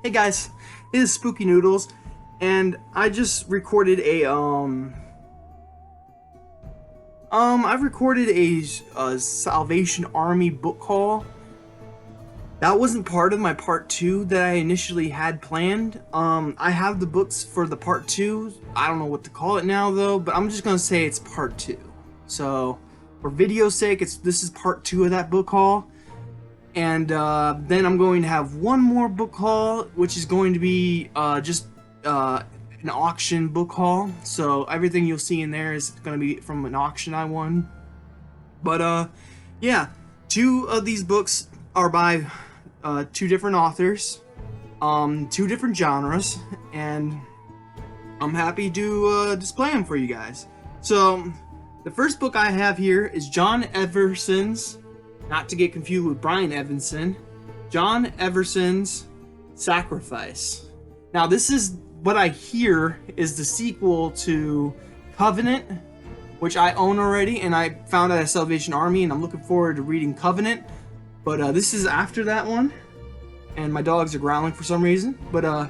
Hey guys, it is Spooky Noodles, and I just recorded I've recorded a Salvation Army book haul. That wasn't part of my part 2 that I initially had planned. I have the books for the part 2. I don't know what to call it now though, but I'm just gonna say it's part 2. So, for video's sake, this is part 2 of that book haul. And then I'm going to have one more book haul, which is going to be just an auction book haul. So everything you'll see in there is going to be from an auction I won. But yeah, 2 of these books are by 2 different authors, 2 different genres, and I'm happy to display them for you guys. So the first book I have here is John Everson's, not to get confused with Brian Evanson, John Everson's Sacrifice. Now this is what I hear is the sequel to Covenant, which I own already and I found at a Salvation Army, and I'm looking forward to reading Covenant. But this is after that one, and my dogs are growling for some reason. But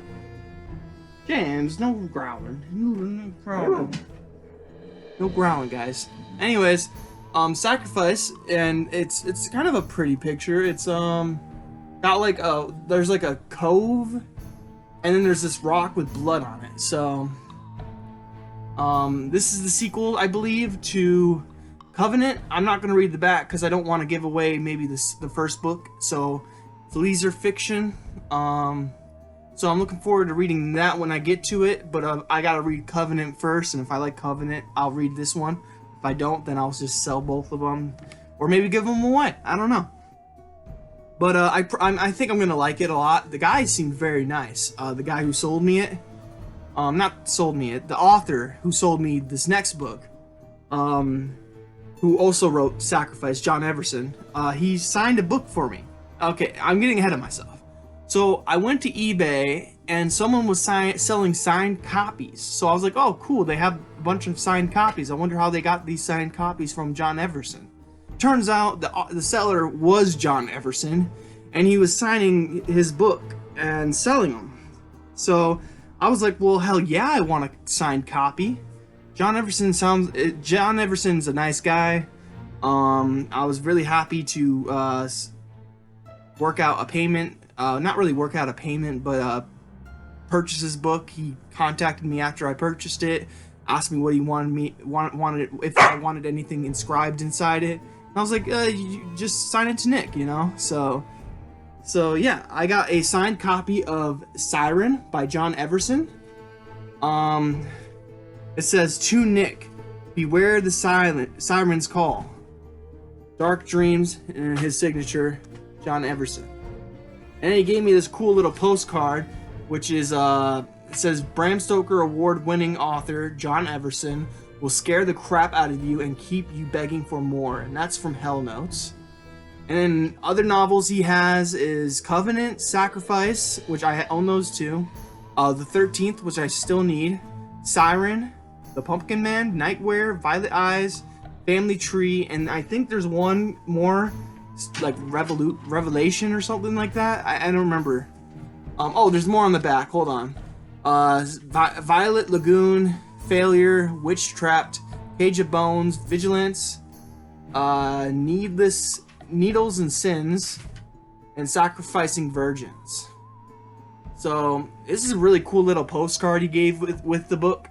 James, no growling. No growling. No growling, guys. Anyways, Sacrifice, and it's kind of a pretty picture. It's got like there's like a cove, and then there's this rock with blood on it. So this is the sequel, I believe, to Covenant. I'm not gonna read the back because I don't want to give away maybe the first book. So these are fiction. So I'm looking forward to reading that when I get to it. But I gotta read Covenant first, and if I like Covenant, I'll read this one. If I don't, then I'll just sell both of them, or maybe give them away. I don't know. But I think I'm gonna like it a lot. The guy seemed very nice. The guy who sold me it, not sold me it, the author who sold me this next book, who also wrote Sacrifice, John Everson. He signed a book for me. Okay, I'm getting ahead of myself. So I went to eBay and someone was selling signed copies. So I was like, oh cool, they have a bunch of signed copies. I wonder how they got these signed copies from John Everson. Turns out the seller was John Everson, and he was signing his book and selling them. So I was like, well, hell yeah, I want a signed copy. John Everson's a nice guy. I was really happy to work out a payment. Not really work out a payment, but purchase his book. He contacted me after I purchased it, asked me what he wanted if I wanted anything inscribed inside it. And I was like, you just sign it to Nick, you know. So yeah, I got a signed copy of Siren by John Everson. It says, to Nick, beware the siren's call. Dark dreams, and his signature, John Everson. And then he gave me this cool little postcard, which is, it says, Bram Stoker award-winning author John Everson will scare the crap out of you and keep you begging for more. And that's from Hell Notes. And then other novels he has is Covenant, Sacrifice, which I own those too. The 13th, which I still need. Siren, The Pumpkin Man, Nightwear, Violet Eyes, Family Tree, and I think there's one more, like Revelation or something like that. I don't remember. Oh, there's more on the back. Hold on. Violet Lagoon, Failure, Witch Trapped, Cage of Bones, Vigilance, Needless Needles and Sins, and Sacrificing Virgins. So this is a really cool little postcard he gave with the book.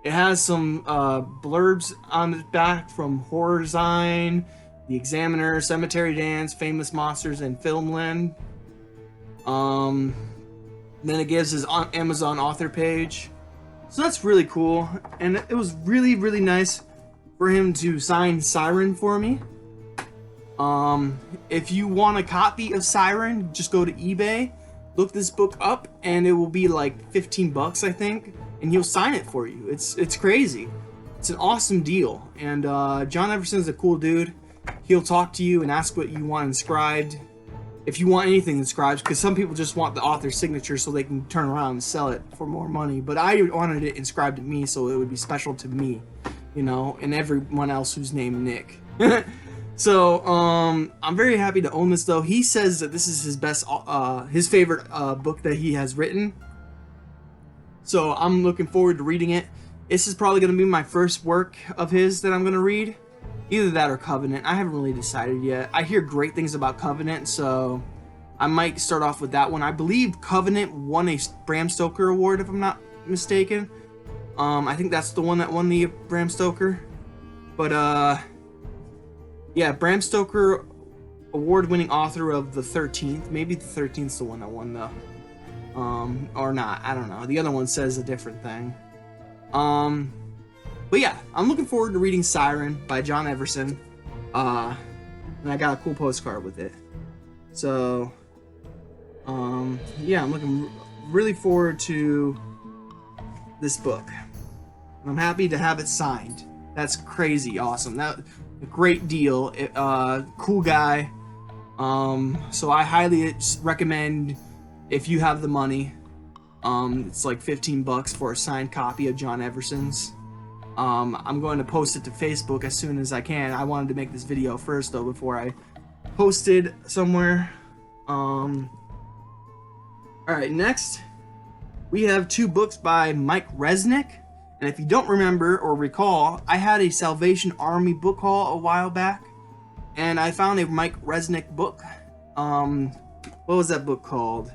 It has some blurbs on the back from Horrorzine, The Examiner, Cemetery Dance, Famous Monsters, and Filmland. Then it gives his Amazon author page. So that's really cool. And it was really, really nice for him to sign Siren for me. If you want a copy of Siren, just go to eBay, look this book up, and it will be like 15 bucks, I think, and he'll sign it for you. It's crazy. It's an awesome deal. And John Everson's a cool dude. He'll talk to you and ask what you want inscribed. If you want anything inscribed, because some people just want the author's signature so they can turn around and sell it for more money. But I wanted it inscribed to me so it would be special to me, you know, and everyone else who's named Nick. So, I'm very happy to own this though. He says that this is his favorite book that he has written. So I'm looking forward to reading it. This is probably going to be my first work of his that I'm going to read. Either that or Covenant. I haven't really decided yet. I hear great things about Covenant, so I might start off with that one. I believe Covenant won a Bram Stoker award, if I'm not mistaken. I think that's the one that won the Bram Stoker. But, yeah, Bram Stoker, award-winning author of The 13th. Maybe The 13th's the one that won the... or not, I don't know. The other one says a different thing. But yeah, I'm looking forward to reading Siren by John Everson. And I got a cool postcard with it. So, yeah, I'm looking really forward to this book. And I'm happy to have it signed. That's crazy awesome. That a great deal. Cool guy. So I highly recommend, if you have the money, it's like $15 for a signed copy of John Everson's. I'm going to post it to Facebook as soon as I can. I wanted to make this video first though before I posted somewhere. Alright, next we have 2 books by Mike Resnick. And if you don't remember or recall, I had a Salvation Army book haul a while back, and I found a Mike Resnick book. What was that book called?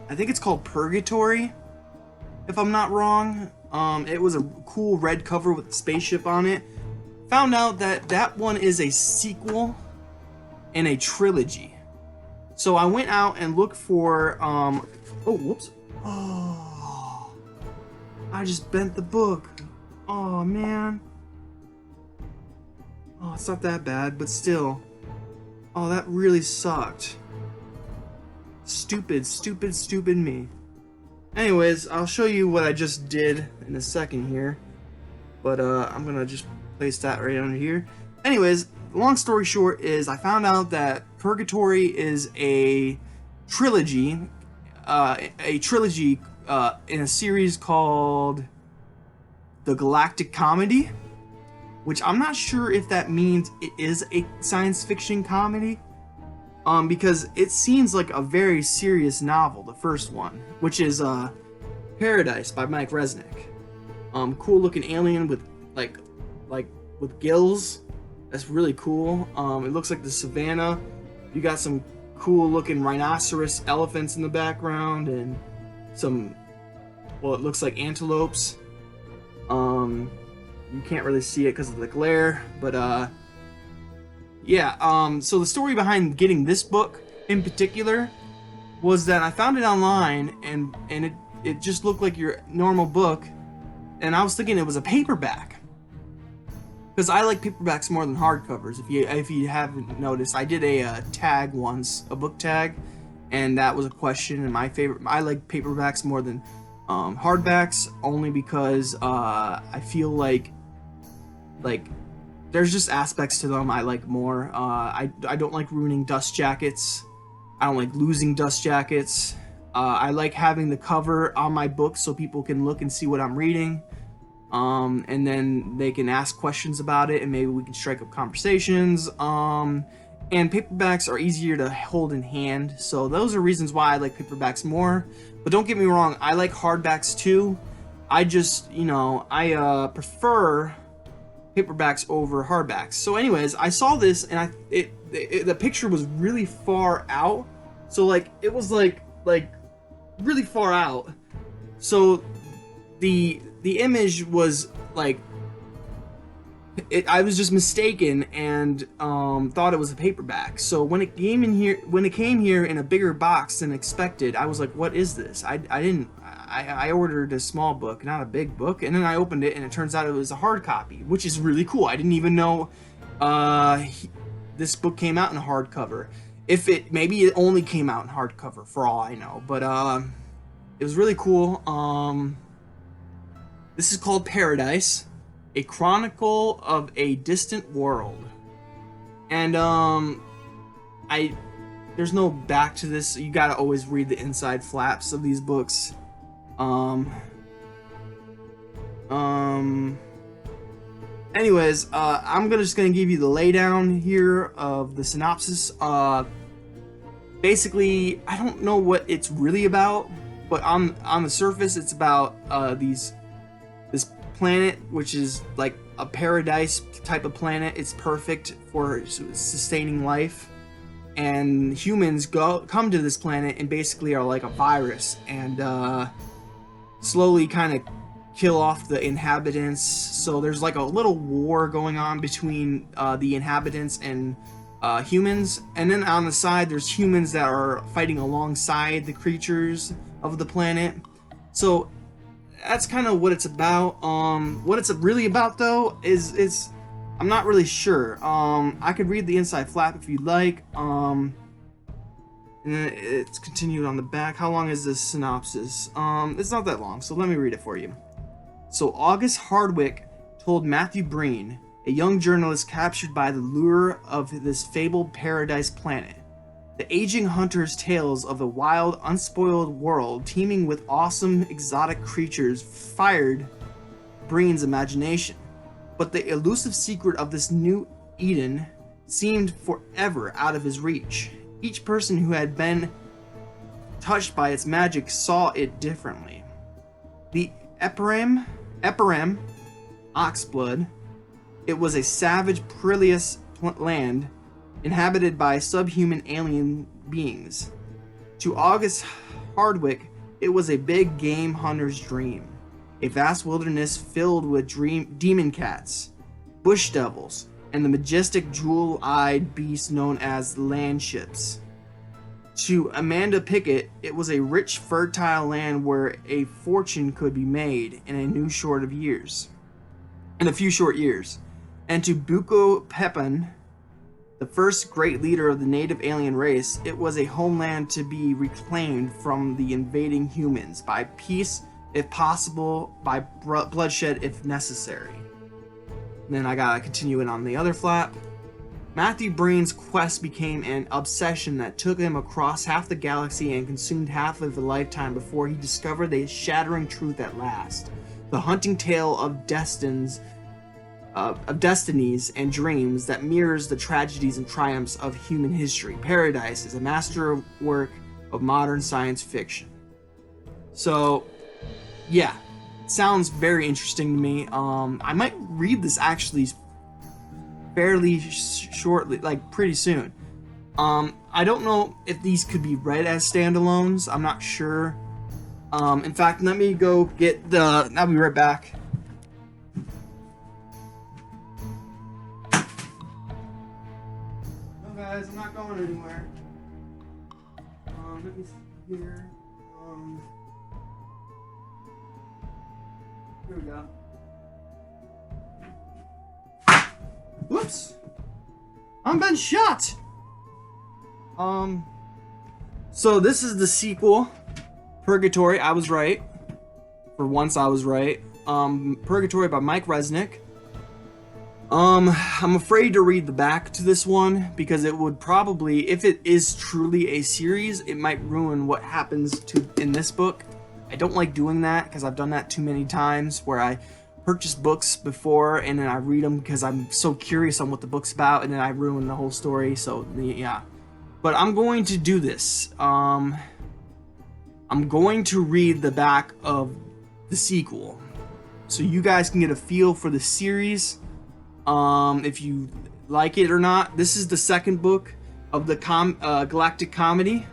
I think it's called Purgatory, if I'm not wrong. It was a cool red cover with a spaceship on it. Found out that that one is a sequel in a trilogy. So I went out and looked for, oh, whoops. Oh, I just bent the book. Oh, man. Oh, it's not that bad, but still. Oh, that really sucked. Stupid, stupid, stupid me. Anyways, I'll show you what I just did in a second here. But, I'm gonna just place that right under here. Anyways, long story short is I found out that Purgatory is a trilogy, in a series called The Galactic Comedy, which I'm not sure if that means it is a science fiction comedy, because it seems like a very serious novel, the first one, which is Paradise by Mike Resnick. Cool looking alien with like with gills. That's really cool. It looks like the savannah. You got some cool looking rhinoceros elephants in the background and some, well, it looks like antelopes. You can't really see it because of the glare, but yeah. So the story behind getting this book in particular was that I found it online and it just looked like your normal book, and I was thinking it was a paperback. Because I like paperbacks more than hardcovers. If you haven't noticed, I did a tag once, a book tag, and that was a question. And my favorite, I like paperbacks more than hardbacks, only because I feel like there's just aspects to them I like more. I don't like ruining dust jackets. I don't like losing dust jackets. I like having the cover on my book so people can look and see what I'm reading. And then they can ask questions about it, and maybe we can strike up conversations. And paperbacks are easier to hold in hand, so those are reasons why I like paperbacks more. But don't get me wrong, I like hardbacks too. I just, I prefer paperbacks over hardbacks. So anyways, I saw this, and the picture was really far out. So like it was like really far out. So the image was like, I was just mistaken and thought it was a paperback. So when it came here in a bigger box than expected, I was like, what is this? I ordered a small book, not a big book, and then I opened it and it turns out it was a hard copy, which is really cool. I didn't even know this book came out in a hardcover. Maybe it only came out in hardcover for all I know, but it was really cool. This is called Paradise, a chronicle of a distant world. And there's no back to this. You gotta always read the inside flaps of these books. Um. Anyways, I'm just gonna give you the laydown here of the synopsis. Basically, I don't know what it's really about, but on the surface, it's about this planet, which is like a paradise type of planet. It's perfect for sustaining life, and humans come to this planet and basically are like a virus and slowly kind of kill off the inhabitants. So there's like a little war going on between the inhabitants and humans, and then on the side there's humans that are fighting alongside the creatures of the planet. So that's kind of what it's about. What it's really about though is I'm not really sure. I could read the inside flap if you'd like. And then it's continued on the back. How long is this synopsis? It's not that long, so let me read it for you. So August Hardwick told Matthew Breen, a young journalist captured by the lure of this fabled paradise planet, the aging hunter's tales of a wild, unspoiled world teeming with awesome, exotic creatures fired Breen's imagination. But the elusive secret of this new Eden seemed forever out of his reach. Each person who had been touched by its magic saw it differently. The Ephraim Oxblood. It was a savage, perilous land inhabited by subhuman alien beings. To August Hardwick, it was a big game hunter's dream. A vast wilderness filled with demon cats, bush devils, and the majestic jewel-eyed beast known as land ships. To Amanda Pickett, it was a rich, fertile land where a fortune could be made in a few short years. And to Buko Pepin, the first great leader of the native alien race, it was a homeland to be reclaimed from the invading humans, by peace if possible, by bloodshed if necessary. And then I gotta continue it on the other flap. Matthew Breen's quest became an obsession that took him across half the galaxy and consumed half of a lifetime before he discovered the shattering truth at last. The haunting tale of destinies and dreams that mirrors the tragedies and triumphs of human history. Paradise is a masterwork of modern science fiction. So, yeah, it sounds very interesting to me. I might read this actually fairly shortly, like pretty soon. I don't know if these could be read as standalones. I'm not sure. In fact, let me go get I'll be right back. No, guys, I'm not going anywhere. Let me see here. Here we go. Whoops! I'm been shot! So this is the sequel, Purgatory. I was right. For once I was right. Purgatory by Mike Resnick. I'm afraid to read the back to this one because it would probably, if it is truly a series, it might ruin what happens in this book. I don't like doing that because I've done that too many times where I purchase books before and then I read them because I'm so curious on what the book's about and then I ruin the whole story. So yeah, but I'm going to do this. I'm going to read the back of the sequel so you guys can get a feel for the series, if you like it or not. This is the second book of the Galactic Comedy.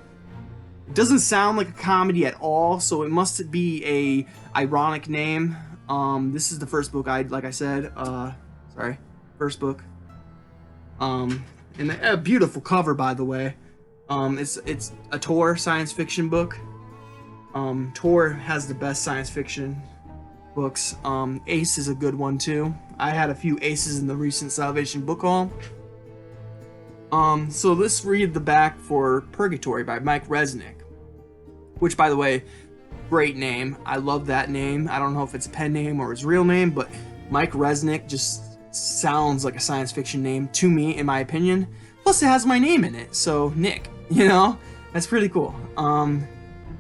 It doesn't sound like a comedy at all, so it must be a ironic name. This is the first book like I said, first book. And a beautiful cover, by the way. It's a Tor science fiction book. Tor has the best science fiction books. Ace is a good one too. I had a few aces in the recent Salvation book haul. So let's read the back for Purgatory by Mike Resnick, which, by the way, great name. I love that name. I don't know if it's a pen name or his real name, but Mike Resnick just sounds like a science fiction name to me, in my opinion. Plus, it has my name in it, so Nick, that's pretty cool. And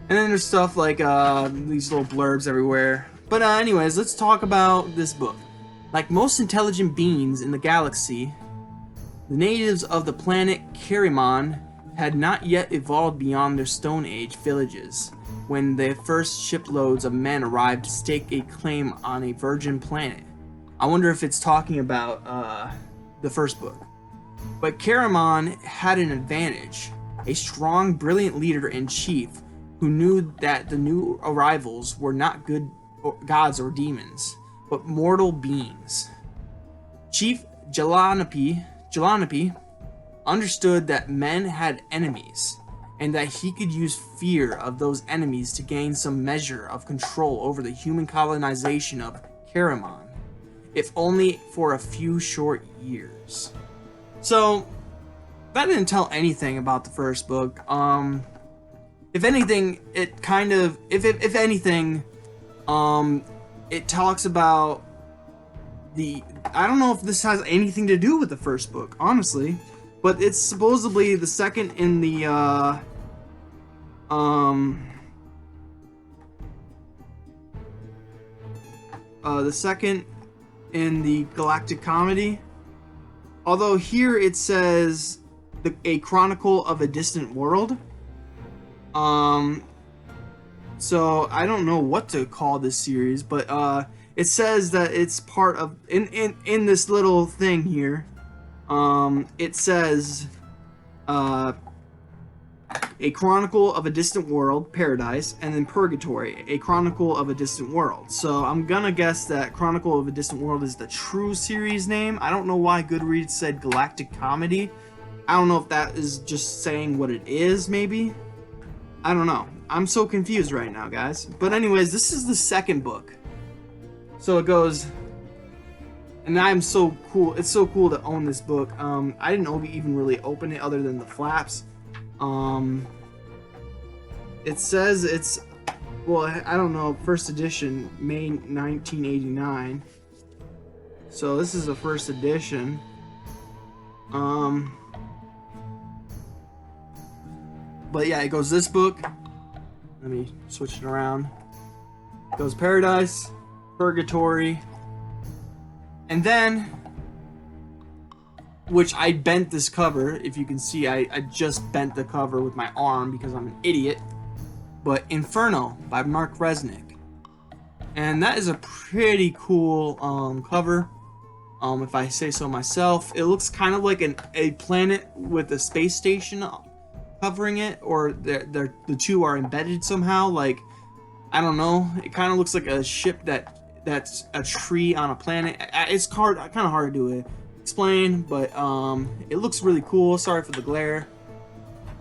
then there's stuff like these little blurbs everywhere. But anyways, let's talk about this book. Like most intelligent beings in the galaxy, the natives of the planet Karimon had not yet evolved beyond their Stone Age villages when the first shiploads of men arrived to stake a claim on a virgin planet. I wonder if it's talking about the first book. But Karimon had an advantage, a strong, brilliant leader in chief who knew that the new arrivals were not good gods or demons, but mortal beings. Chief Jalanapi understood that men had enemies, and that he could use fear of those enemies to gain some measure of control over the human colonization of Karimon, if only for a few short years. So, that didn't tell anything about the first book. If anything, it kind of, if anything, it talks about I don't know if this has anything to do with the first book, honestly, but it's supposedly the second in the, the second in the Galactic Comedy. Although here it says a Chronicle of a Distant World. So I don't know what to call this series, but it says that it's part of in this little thing here. It says a Chronicle of a Distant World, Paradise, and then Purgatory, a Chronicle of a Distant World. So I'm gonna guess that Chronicle of a Distant World is the true series name. I don't know why Goodreads said Galactic Comedy. I don't know if that is just saying what it is, maybe. I don't know. I'm so confused right now, guys. But anyways, this is the second book. So it goes, and I'm so cool. It's so cool to own this book. I didn't even really open it other than the flaps. It says it's, well, I don't know, first edition, May 1989. So this is a first edition. But yeah, it goes this book. Let me switch it around. It goes Paradise, Purgatory, and then, which I bent this cover. If you can see, I just bent the cover with my arm because I'm an idiot. But Inferno by Mark Resnick. And that is a pretty cool cover, if I say so myself. It looks kind of like a planet with a space station covering it, or the two are embedded somehow. Like, I don't know. It kind of looks like a ship that's a tree on a planet. It's kind of hard to explain, but it looks really cool. Sorry for the glare.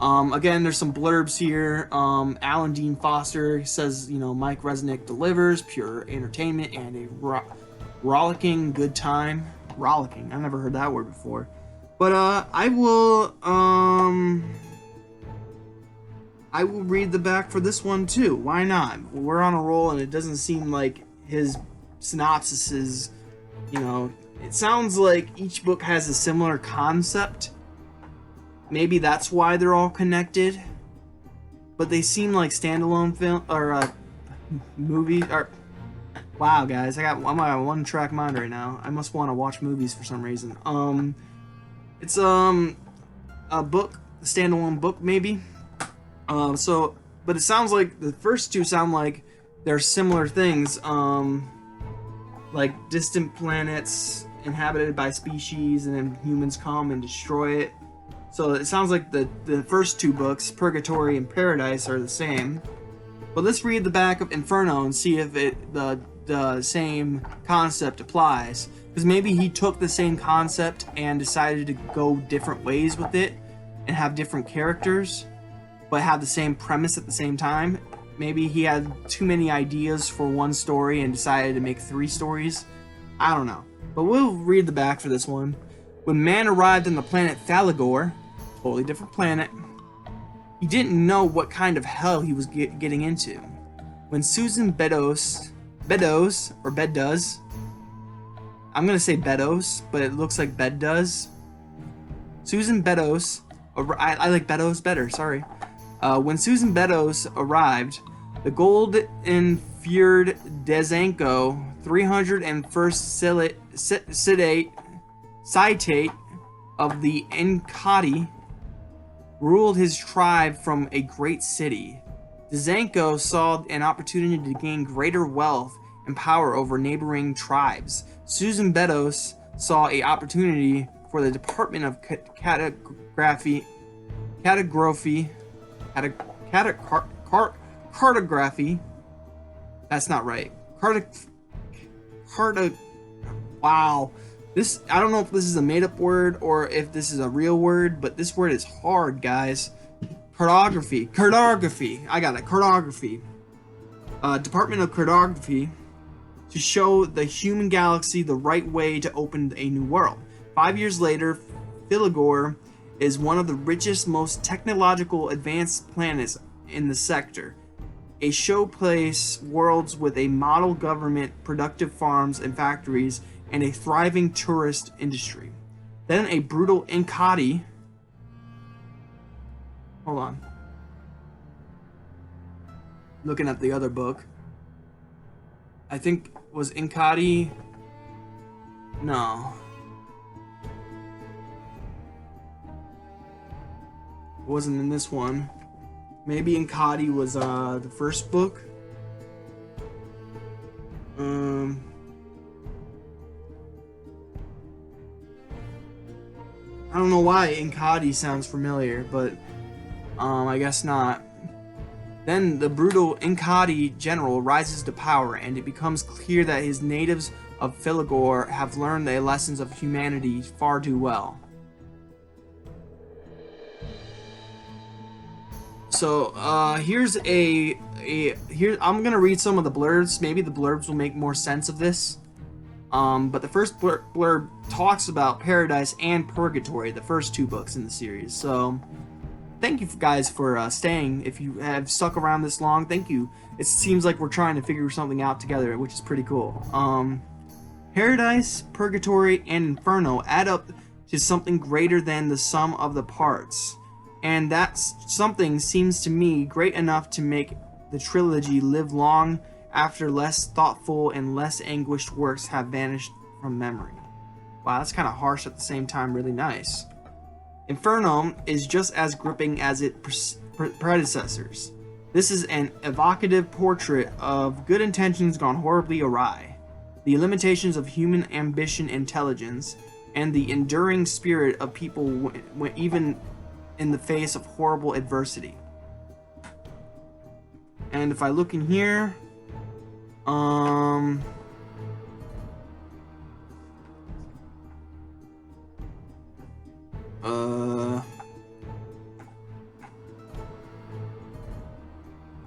Again, there's some blurbs here. Alan Dean Foster says, Mike Resnick delivers pure entertainment and a rollicking good time. Rollicking, I never heard that word before. But I will read the back for this one too. Why not? We're on a roll, and it doesn't seem like his synopsis is, it sounds like each book has a similar concept. Maybe that's why they're all connected. But they seem like standalone film or movies. Or wow, guys, I'm on a one-track mind right now. I must want to watch movies for some reason. It's a book, a standalone book maybe. But it sounds like the first two sound like they're similar things. Like distant planets inhabited by species, and then humans come and destroy it. So it sounds like the first two books, Purgatory and Paradise, are the same. But let's read the back of Inferno and see if the same concept applies. Because maybe he took the same concept and decided to go different ways with it and have different characters, but have the same premise at the same time. Maybe he had too many ideas for one story and decided to make 3 stories. I don't know. But we'll read the back for this one. When man arrived on the planet Thalagor, totally different planet, he didn't know what kind of hell he was getting into. When Susan Beddoes, I'm gonna say Beddoes, but it looks like Beddoes. Susan Beddoes, I like Beddoes better, sorry. When Susan Beddoes arrived, The gold infused Dezenko 301st citate of the Enkadi ruled his tribe from a great city. Dezenko saw an opportunity to gain greater wealth and power over neighboring tribes. Susan Beddoes saw an opportunity for the Department of Cartography. That's not right. Wow. This, I don't know if this is a made-up word or if this is a real word, but this word is hard, guys. Cartography. I got it. Cartography. Department of Cartography, to show the human galaxy the right way to open a new world. 5 years later, Filagor is one of the richest, most technological advanced planets in the sector. A showplace worlds with a model government, productive farms and factories, and a thriving tourist industry. Then a brutal Enkadi. Hold on. Looking at the other book. I think was Enkadi. No. It wasn't in this one. Maybe Enkadi was the first book. I don't know why Enkadi sounds familiar, but I guess not. Then the brutal Enkadi general rises to power, and it becomes clear that his natives of Filagor have learned the lessons of humanity far too well. So here's here I'm gonna read some of the blurbs. Maybe the blurbs will make more sense of this. But the first blurb talks about Paradise and Purgatory, the first two books in the series. So thank you guys for staying. If you have stuck around this long, thank you. It seems like we're trying to figure something out together, which is pretty cool. Paradise, Purgatory, and Inferno add up to something greater than the sum of the parts. And that something seems to me great enough to make the trilogy live long after less thoughtful and less anguished works have vanished from memory. Wow, that's kind of harsh at the same time really nice. Inferno is just as gripping as its predecessors. This is an evocative portrait of good intentions gone horribly awry, the limitations of human ambition, intelligence, and the enduring spirit of people even in the face of horrible adversity. And if I look in here,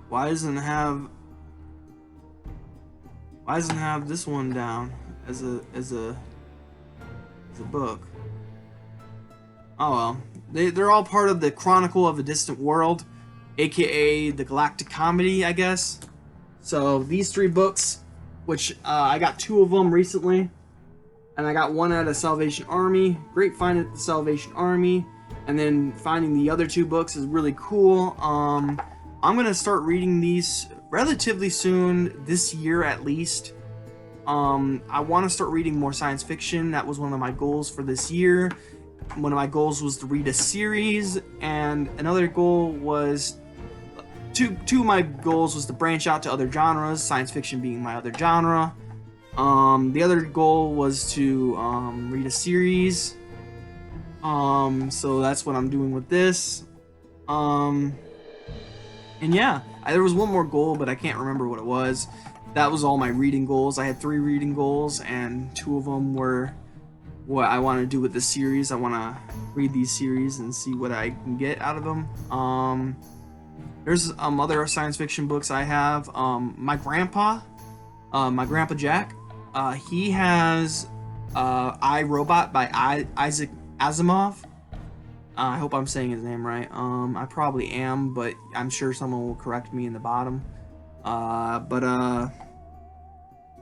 why doesn't it have this one down as a book? Oh well. They're all part of the Chronicle of a Distant World, aka the Galactic Comedy, I guess. So these three books, which I got 2 of them recently, and I got one at a Salvation Army. Great find at the Salvation Army, and then finding the other 2 books is really cool. I'm gonna start reading these relatively soon, this year at least. I want to start reading more science fiction. That was one of my goals for this year. One of my goals was to read a series, and another goal was two of my goals was to branch out to other genres, science fiction being my other genre. The other goal was to read a series. So that's what I'm doing with this. And yeah, there was one more goal, but I can't remember what it was. That was all my reading goals. I had 3 reading goals, and 2 of them were what I want to do with this series. I want to read these series and see what I can get out of them. There's other science fiction books I have. My grandpa Jack, he has I, Robot by Isaac Asimov. I hope I'm saying his name right. I probably am, but I'm sure someone will correct me in the bottom.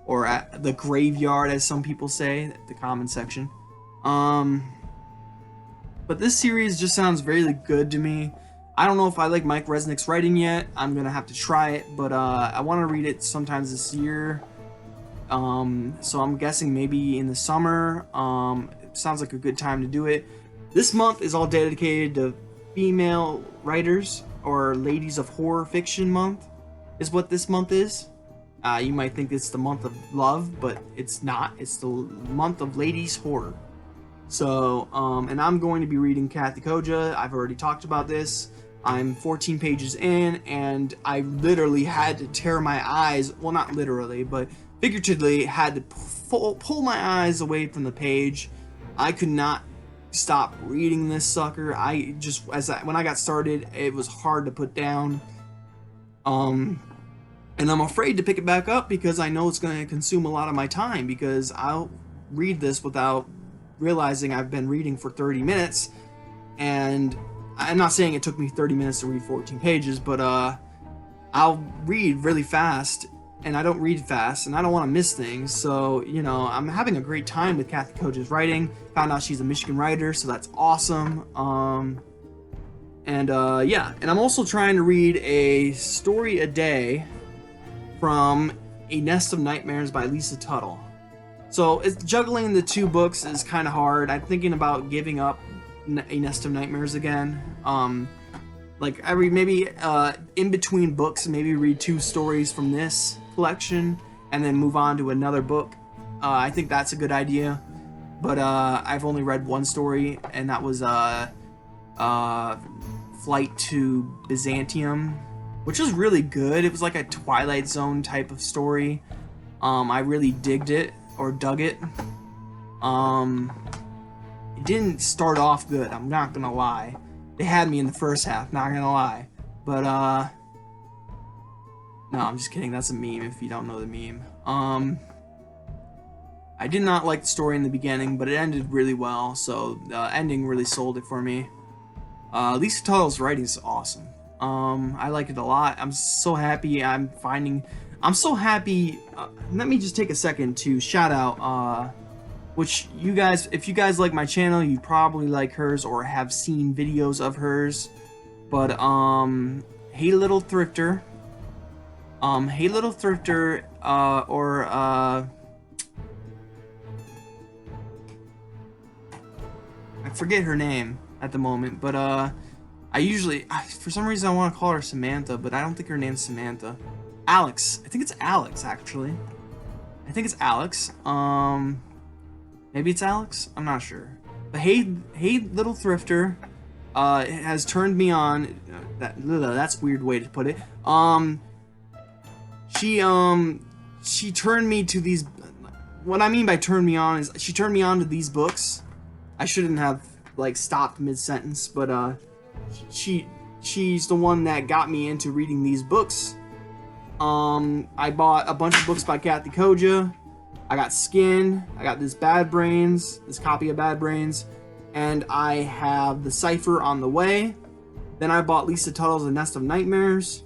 Or at the graveyard, as some people say, the comment section. But this series just sounds really good to me. I don't know if I like Mike Resnick's writing yet. I'm gonna have to try it, but I want to read it sometimes this year. So I'm guessing maybe in the summer. It sounds like a good time to do it. This month is all dedicated to female writers, or ladies of horror fiction month is what this month is. You might think it's the month of love, but it's not. It's the month of ladies horror. So, and I'm going to be reading Kathy Koja. I've already talked about this. I'm 14 pages in, and I literally had to tear my eyes, well, not literally, but figuratively, had to pull my eyes away from the page. I could not stop reading this sucker. When I got started, it was hard to put down. And I'm afraid to pick it back up because I know it's going to consume a lot of my time, because I'll read this without realizing I've been reading for 30 minutes, and I'm not saying it took me 30 minutes to read 14 pages, but I'll read really fast, and I don't read fast, and I don't want to miss things. So, you know, I'm having a great time with Kathy Koja's writing. Found out she's a Michigan writer, so that's awesome. And I'm also trying to read a story a day from A Nest of Nightmares by Lisa Tuttle. So juggling the two books is kind of hard. I'm thinking about giving up A Nest of Nightmares again. Like maybe in between books, maybe read 2 stories from this collection and then move on to another book. I think that's a good idea. But I've only read 1 story, and that was Flight to Byzantium, which was really good. It was like a Twilight Zone type of story. I really dug it. It didn't start off good, I'm not gonna lie. They had me in the first half, not gonna lie. But no, I'm just kidding. That's a meme if you don't know the meme. I did not like the story in the beginning, but it ended really well, so the ending really sold it for me. Lisa Tuttle's writing is awesome. I like it a lot. I'm so happy. I'm so happy. Let me just take a second to shout out, which you guys, if you guys like my channel, you probably like hers or have seen videos of hers. But Hey Little Thrifter, I forget her name at the moment, but for some reason I want to call her Samantha, but I don't think her name's Samantha. Alex. I think it's Alex, actually. I think it's Alex. Maybe it's Alex? I'm not sure. But Hey Little Thrifter has turned me on. That's a weird way to put it. She turned me to these. What I mean by turned me on is she turned me on to these books. I shouldn't have like stopped mid-sentence, but she's the one that got me into reading these books. I bought a bunch of books by Kathy Koja. I got Skin. I got this copy of Bad Brains, and I have The Cipher on the way. Then I bought Lisa Tuttle's A Nest of Nightmares.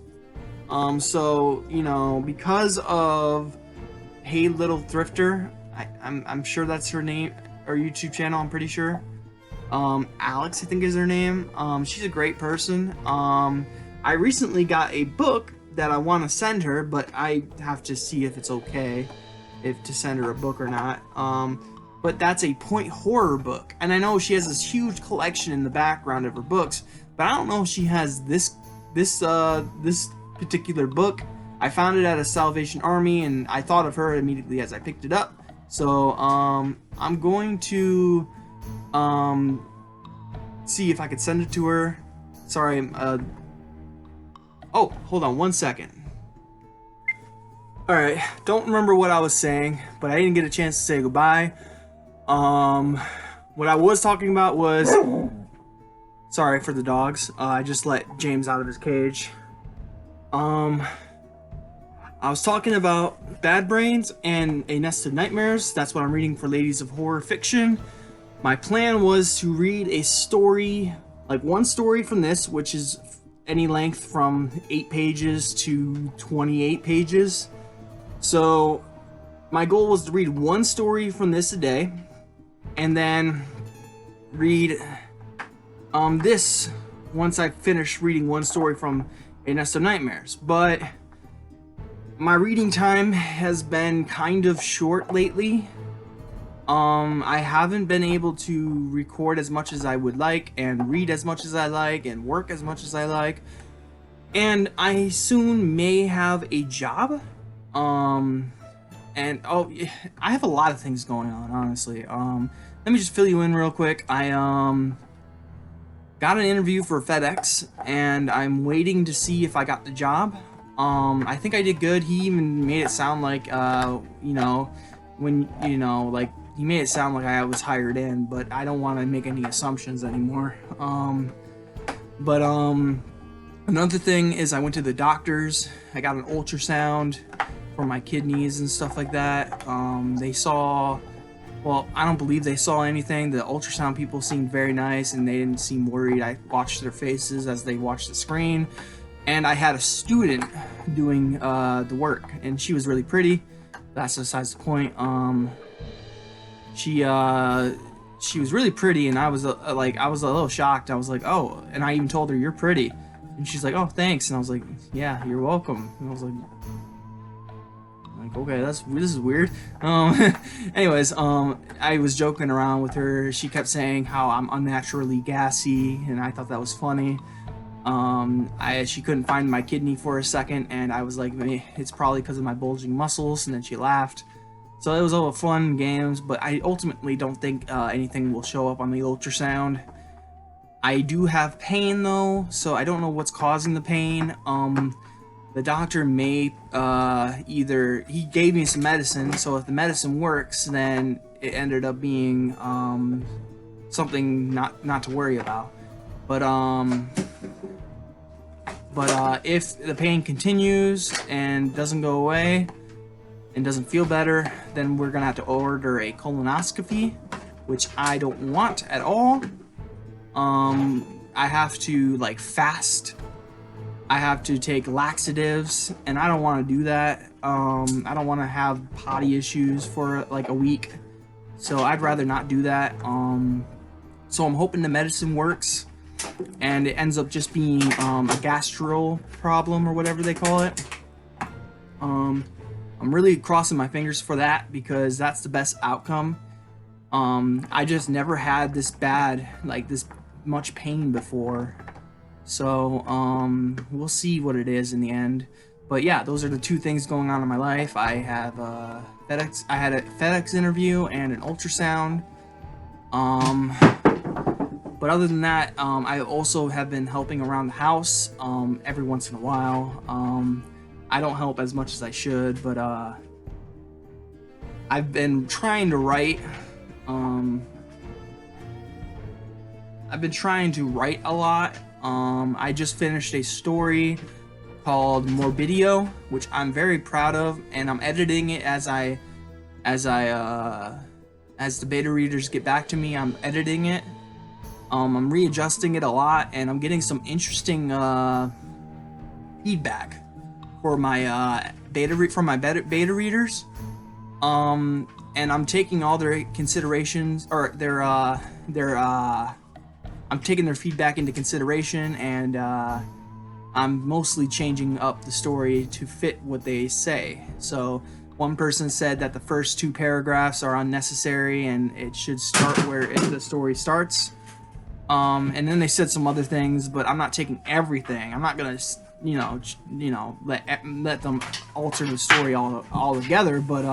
So, you know, because of Hey Little Thrifter, I'm sure that's her name, or YouTube channel, I'm pretty sure. Alex, I think is her name. She's a great person. I recently got a book that I want to send her, but I have to see if it's okay to send her a book or not. But that's a point horror book, and I know she has this huge collection in the background of her books, but I don't know if she has this particular book. I found it at a Salvation Army, and I thought of her immediately as I picked it up. So I'm going to see if I could send it to her. Sorry. Oh, hold on 1 second. Alright, don't remember what I was saying, but I didn't get a chance to say goodbye. What I was talking about was... Sorry for the dogs. I just let James out of his cage. I was talking about Bad Brains and A Nest of Nightmares. That's what I'm reading for Ladies of Horror Fiction. My plan was to read a story, like 1 story from this, which is any length from 8 pages to 28 pages. So my goal was to read 1 story from this a day, and then read this once I finish reading one story from A Nest of Nightmares. But my reading time has been kind of short lately. I haven't been able to record as much as I would like, and read as much as I like, and work as much as I like. And I soon may have a job. And I have a lot of things going on, honestly. Let me just fill you in real quick. I got an interview for FedEx, and I'm waiting to see if I got the job. I think I did good. He even made it sound like, he made it sound like I was hired in, but I don't want to make any assumptions anymore. Another thing is I went to the doctors. I got an ultrasound for my kidneys and stuff like that. They saw, well, I don't believe they saw anything. The ultrasound people seemed very nice and they didn't seem worried. I watched their faces as they watched the screen. And I had a student doing the work, and she was really pretty. That's besides the point. She was really pretty, and I was a little shocked. I was like, oh, and I even told her, you're pretty. And she's like, oh, thanks. And I was like, yeah, you're welcome. And I was like, okay, this is weird. Anyways, I was joking around with her. She kept saying how I'm unnaturally gassy, and I thought that was funny. She couldn't find my kidney for a second, and I was like, it's probably because of my bulging muscles, and then she laughed. So it was all fun games, but I ultimately don't think anything will show up on the ultrasound. I do have pain though, so I don't know what's causing the pain. The doctor may he gave me some medicine, so if the medicine works, then it ended up being something not to worry about. But if the pain continues and doesn't go away and doesn't feel better, then we're gonna have to order a colonoscopy, which I don't want at all. I have to fast. I have to take laxatives, and I don't want to do that. I don't want to have potty issues for a week, so I'd rather not do that. So I'm hoping the medicine works, and it ends up just being a gastro problem or whatever they call it. I'm really crossing my fingers for that because that's the best outcome. I just never had this bad, this much pain before. So, we'll see what it is in the end. But yeah, those are the two things going on in my life. I have FedEx. I had a FedEx interview and an ultrasound. But other than that, I also have been helping around the house every once in a while. I don't help as much as I should, but I've been trying to write. I've been trying to write a lot. I just finished a story called Morbidio, which I'm very proud of, and I'm editing it as the beta readers get back to me. I'm editing it. I'm readjusting it a lot, and I'm getting some interesting feedback for my beta readers. And I'm taking all their considerations, or I'm taking their feedback into consideration, and I'm mostly changing up the story to fit what they say. So one person said that the first 2 paragraphs are unnecessary and it should start where the story starts. And then they said some other things, but I'm not taking everything. I'm not gonna, let them alter the story all together. But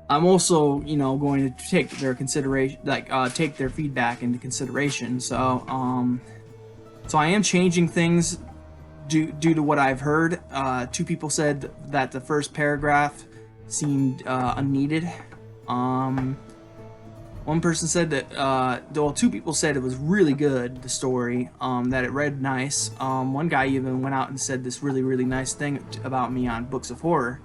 I'm also, going to take their consideration, take their feedback into consideration. So I am changing things due to what I've heard. 2 people said that the first paragraph seemed unneeded. One person said that, 2 people said it was really good, the story, that it read nice. One guy even went out and said this really, really nice thing about me on Books of Horror,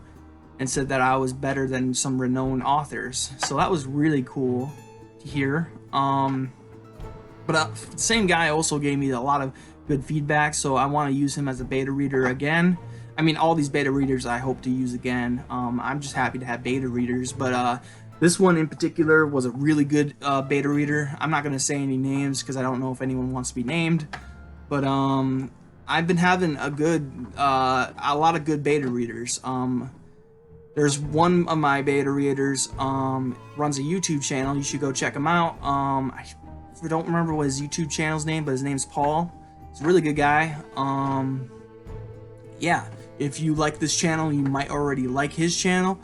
and said that I was better than some renowned authors. So that was really cool to hear. But the same guy also gave me a lot of good feedback, so I want to use him as a beta reader again. I mean, all these beta readers I hope to use again. I'm just happy to have beta readers, but this one in particular was a really good beta reader. I'm not going to say any names because I don't know if anyone wants to be named. But I've been having a lot of good beta readers. There's one of my beta readers runs a YouTube channel. You should go check him out. I don't remember what his YouTube channel's name, but his name's Paul. He's a really good guy. Yeah, if you like this channel, you might already like his channel.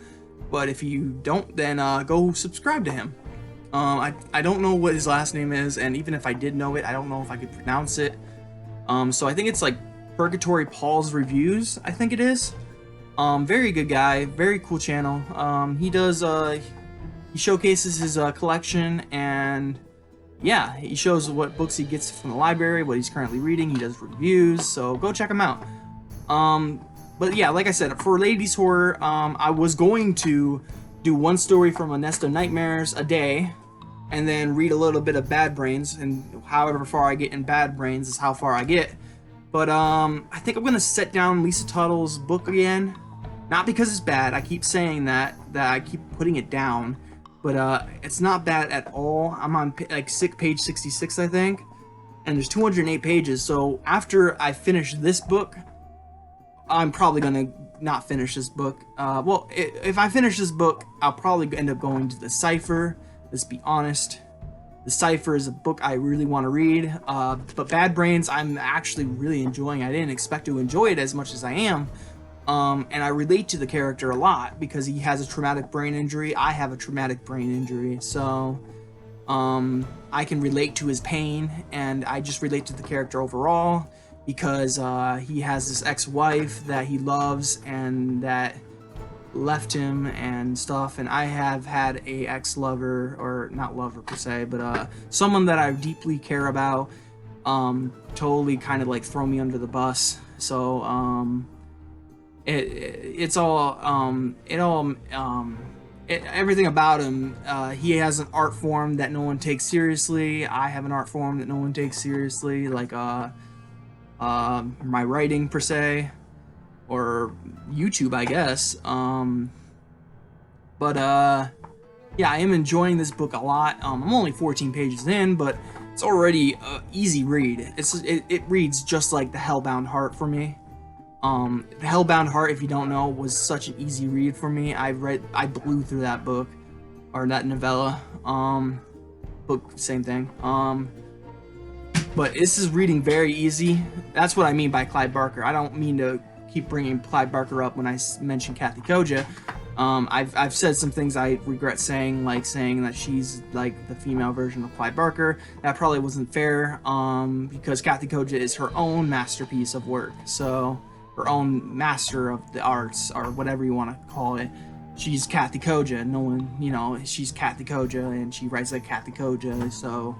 But if you don't, then go subscribe to him. I don't know what his last name is, and even if I did know it, I don't know if I could pronounce it. So I think it's like Purgatory Paul's Reviews, I think it is. Very good guy, very cool channel. He showcases his collection, and yeah, he shows what books he gets from the library, what he's currently reading. He does reviews, so go check him out. But yeah, like I said, for Ladies Horror, I was going to do one story from A Nest of Nightmares a day, and then read a little bit of Bad Brains, and however far I get in Bad Brains is how far I get. But I think I'm gonna set down Lisa Tuttle's book again. Not because it's bad, I keep saying that I keep putting it down, but it's not bad at all. I'm on like page 66, I think, and there's 208 pages, so after I finish this book, I'm probably gonna not finish this book. Well, if I finish this book, I'll probably end up going to The Cipher. Let's be honest. The Cipher is a book I really want to read, but Bad Brains I'm actually really enjoying. I didn't expect to enjoy it as much as I am. And I relate to the character a lot because he has a traumatic brain injury. I have a traumatic brain injury, so I can relate to his pain, and I just relate to the character overall because he has this ex-wife that he loves and that left him and stuff, and I have had a ex-lover, or not lover per se, but someone that I deeply care about totally kind of like throw me under the bus. So everything about him, he has an art form that no one takes seriously. I have an art form that no one takes seriously, like my writing per se, or YouTube, I guess. Yeah, I am enjoying this book a lot. I'm only 14 pages in, but it's already an easy read. It reads just like The Hellbound Heart for me. The Hellbound Heart, if you don't know, was such an easy read for me. I blew through that book, or that novella. Book, same thing. But this is reading very easy. That's what I mean by Clive Barker. I don't mean to keep bringing Clive Barker up when I mention Kathy Koja. I've said some things I regret saying, like saying that she's like the female version of Clive Barker. That probably wasn't fair, because Kathy Koja is her own masterpiece of work. So, her own master of the arts, or whatever you want to call it. She's Kathy Koja. No one, she's Kathy Koja, and she writes like Kathy Koja. So,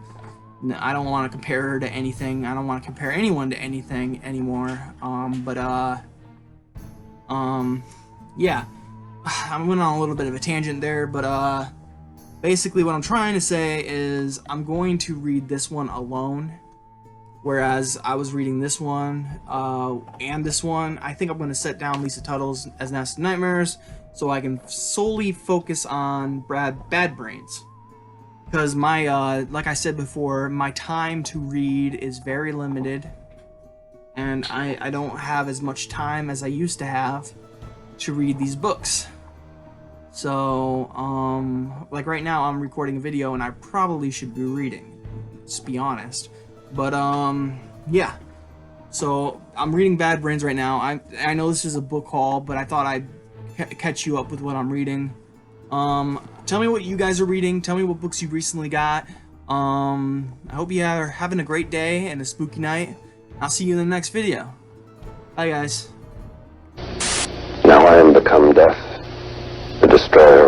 I don't want to compare her to anything. I don't want to compare anyone to anything anymore. Yeah. I went on a little bit of a tangent there, but basically what I'm trying to say is I'm going to read this one alone, whereas I was reading this one and this one. I think I'm going to set down Lisa Tuttle's As Nest of Nightmares so I can solely focus on Bad Brains, because my like I said before, my time to read is very limited, and I don't have as much time as I used to have to read these books. So, like right now I'm recording a video and I probably should be reading, let's be honest. But, yeah. So, I'm reading Bad Brains right now. I know this is a book haul, but I thought I'd catch you up with what I'm reading. Tell me what you guys are reading. Tell me what books you recently got. I hope you are having a great day and a spooky night. I'll see you in the next video. Bye, guys. Now I am become death, the destroyer